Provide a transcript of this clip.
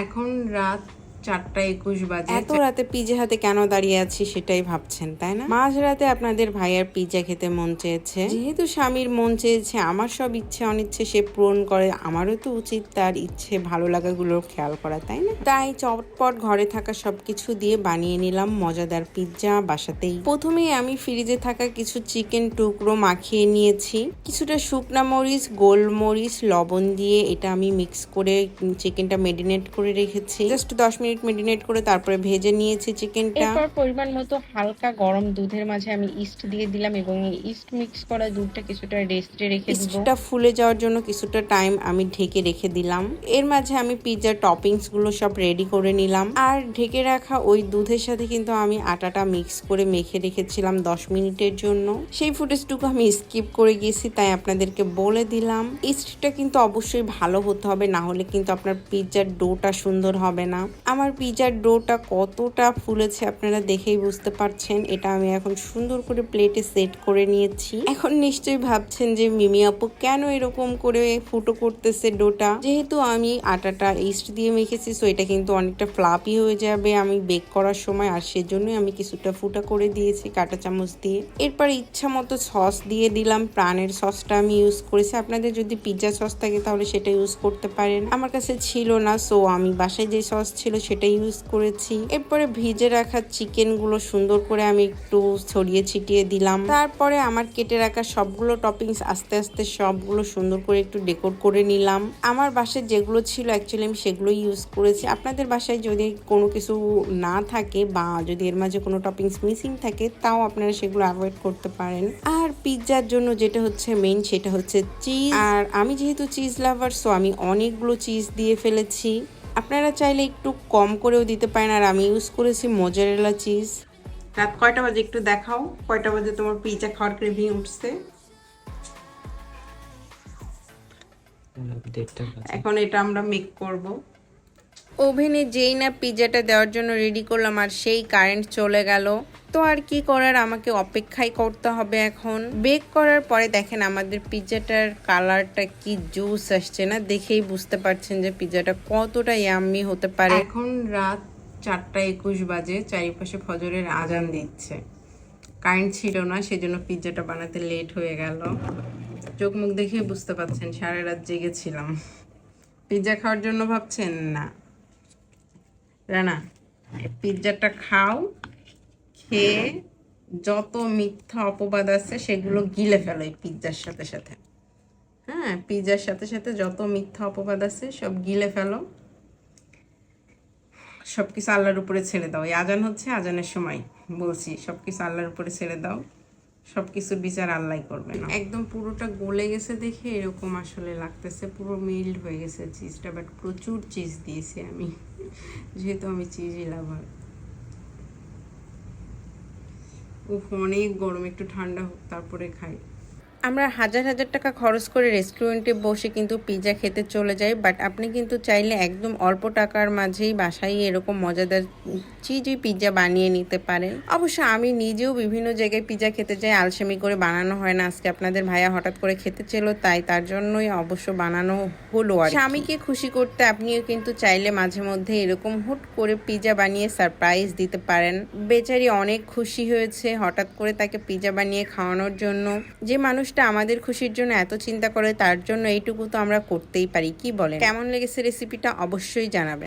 এখন রাত 4:21 বাজে। এত রাতে পিজা হাতে কেন দাঁড়িয়ে আছি সেটাই ভাবছেন, তাই না? মাঝরাতে আপনাদের ভাইয়ার পিজা খেতে মন চেয়েছে। যেহেতু স্বামীর মন চেয়েছে, আমার সব ইচ্ছে অনিচ্ছে সে পূরণ করে, আমারও তো উচিত তার ইচ্ছে ভালো লাগাগুলোর খেয়াল করা, তাই না? তাই চটপট ঘরে থাকা সবকিছু দিয়ে বানিয়ে নিলাম মজাদার পিৎজা বাসাতেই। প্রথমে আমি ফ্রিজে থাকা কিছু চিকেন টুকরো মাখিয়ে নিয়েছি, কিছুটা শুকনা মরিচ, গোলমরিচ, লবণ দিয়ে এটা আমি মিক্স করে চিকেনটা মেরিনেট করে রেখেছি। জাস্ট 10 মিনিট মেরিনেট করে তারপরে ভেজে নিয়েছি চিকেনটা। এরপর পরিমাণ মতো হালকা গরম দুধের মাঝে আমি ইস্ট দিয়ে দিলাম এবং এই ইস্ট মিক্স করা দুধটা কিছুটা রেস্টে রেখে দিব। ইস্টটা ফুলে যাওয়ার জন্য কিছুটা টাইম আমি ঢেকে রেখে দিলাম। এর মাঝে আমি পিৎজার টপিংস গুলো সব রেডি করে নিলাম। আর ঢেকে রাখা ওই দুধের সাথে কিন্তু আমি আটাটা মিক্স করে মেখে রেখেছিলাম 10 মিনিটের জন্য। সেই ফুটেজটুকু আমি স্কিপ করে গেছি, তাই আপনাদেরকে বলে দিলাম। ইস্টটা কিন্তু অবশ্যই ভালো হতে হবে, না হলে কিন্তু আপনার পিৎজার ডোটা সুন্দর হবে না। আমার পিৎজার ডোটা কতটা ফুলেছে আপনারা দেখেই বুঝতে পারছেন। এটা আমি এখন সুন্দর করে প্লেটে সেট করে নিয়েছি। এখন নিশ্চয়ই ভাবছেন যে মিমি আপু কেন এরকম করে ফুটো করতেছে ডোটা। যেহেতু আমি আটাটা ইস্ট দিয়ে মেখেছি, সো এটা কিন্তু অনেকটা ফ্লাপি হয়ে যাবে আমি বেক করার সময়, আর সেজন্যই আমি কিছুটা ফুটা করে দিয়েছি কাঁটা চামচ দিয়ে। এরপর ইচ্ছা মতো সস দিয়ে দিলাম। প্রাণের সসটা আমি ইউজ করেছি, আপনাদের যদি পিৎজা সস থাকে তাহলে সেটা ইউজ করতে পারেন। আমার কাছে ছিল না, সো আমি বাসায় যে সস ছিল সেটা ইউজ করেছি। এরপরে ভিজে রাখা চিকেন গুলো সুন্দর করে আমি একটু ছড়িয়ে ছিটিয়ে দিলাম। তারপরে আমার কেটে রাখা সবগুলো টপিংস আস্তে আস্তে সবগুলো সুন্দর করে একটু ডেকোর করে নিলাম। আমার বাসায় যেগুলো ছিল অ্যাকচুয়ালি আমি সেগুলো ইউজ করেছি। আপনাদের বাসায় যদি কোনো কিছু না থাকে বা যদি এর মাঝে কোনো টপিংস মিসিং থাকে তাও আপনারা সেগুলো অ্যাভয়েড করতে পারেন। আর পিৎজার জন্য যেটা হচ্ছে মেইন সেটা হচ্ছে চিজ। আর আমি যেহেতু চিজ লাভার, সো আমি অনেকগুলো চিজ দিয়ে ফেলেছি। আপনারা চাইলে একটু কম করেও দিতে পারেন। আর আমি ইউজ করেছি মোজারেলা চিজ। রাত কয়টা বাজে একটু দেখাও, কয়টা বাজে তোমার পিৎজা খাওয়ার ক্রেভিং উঠছে? এখন এটা আমরা মেক করব। ওভেনে যেই না পিৎজাটা দেওয়ার জন্য রেডি করলাম আর সেই কারেন্ট চলে গেল। তো আর কি করার, আমাকে অপেক্ষাই করতে হবে। এখন বেক করার পরে দেখেন আমাদের পিৎজাটার কালারটা কি জুস আসছে না, দেখেই বুঝতে পারছেন যে পিৎজাটা কতটা ইয়াম্মি হতে পারে। এখন রাত 4:21 বাজে, চারিপাশে ফজরের আজান দিচ্ছে। কারেন্ট ছিল না, সেজন্য পিৎজাটা বানাতে লেট হয়ে গেল। চোখ মুখ দেখে বুঝতে পারছেন সারা রাত জেগেছিলাম। পিৎজা খাওয়ার জন্য ভাবছেন? না রানা, পিৎজাটা খাও, খেয়ে যত মিথ্যা অপবাদ আছে সেগুলো গিলে ফেলো এই পিৎজার সাথে সাথে। হ্যাঁ, পিৎজার সাথে সাথে যত মিথ্যা অপবাদ আছে সব গিলে ফেলো। সবকিছু আল্লাহর উপরে ছেড়ে দাও। এই আজান হচ্ছে, আজানের সময় বলছি সবকিছু আল্লাহর উপরে ছেড়ে দাও। সবকিছুর বিচার আল্লাহ করবে না। একদম পুরোটা গলে গেছে দেখে এরকম আসলে লাগতেছে, পুরো মিল্ড হয়ে গেছে চিজটা, বাট প্রচুর চিজ দিয়েছি আমি, যেহেতু আমি চিজই লাভার। উফ, অনেক গরম, একটু ঠান্ডা হোক তারপরে খাই। আমরা হাজার হাজার টাকা খরচ করে রেস্টুরেন্টে বসে কিন্তু পিৎজা খেতে চলে যাই, বাট আপনি কিন্তু চাইলে একদম অল্প টাকার মাঝেই বাসায় এরকম মজাদার চিজি পিৎজা বানিয়ে নিতে পারেন। অবশ্য আমি নিজেও বিভিন্ন জায়গায় পিৎজা খেতে যাই, আলসেমি করে বানানো হয় না। আজকে আপনাদের ভাইয়া হঠাৎ করে খেতে ছিল, তাই তার জন্যই অবশ্য বানানো হলো। আর স্বামীকে খুশি করতে আপনিও কিন্তু চাইলে মাঝে মধ্যে এরকম হুট করে পিৎজা বানিয়ে সারপ্রাইজ দিতে পারেন। বেচারি অনেক খুশি হয়েছে হঠাৎ করে তাকে পিৎজা বানিয়ে খাওয়ানোর জন্য। যে মানুষ আমাদের খুশির জন্য এত চিন্তা করে, তার জন্য এইটুকু তো আমরা করতেই পারি। কি বলেন? কেমন লেগেছে রেসিপিটা অবশ্যই জানাবেন।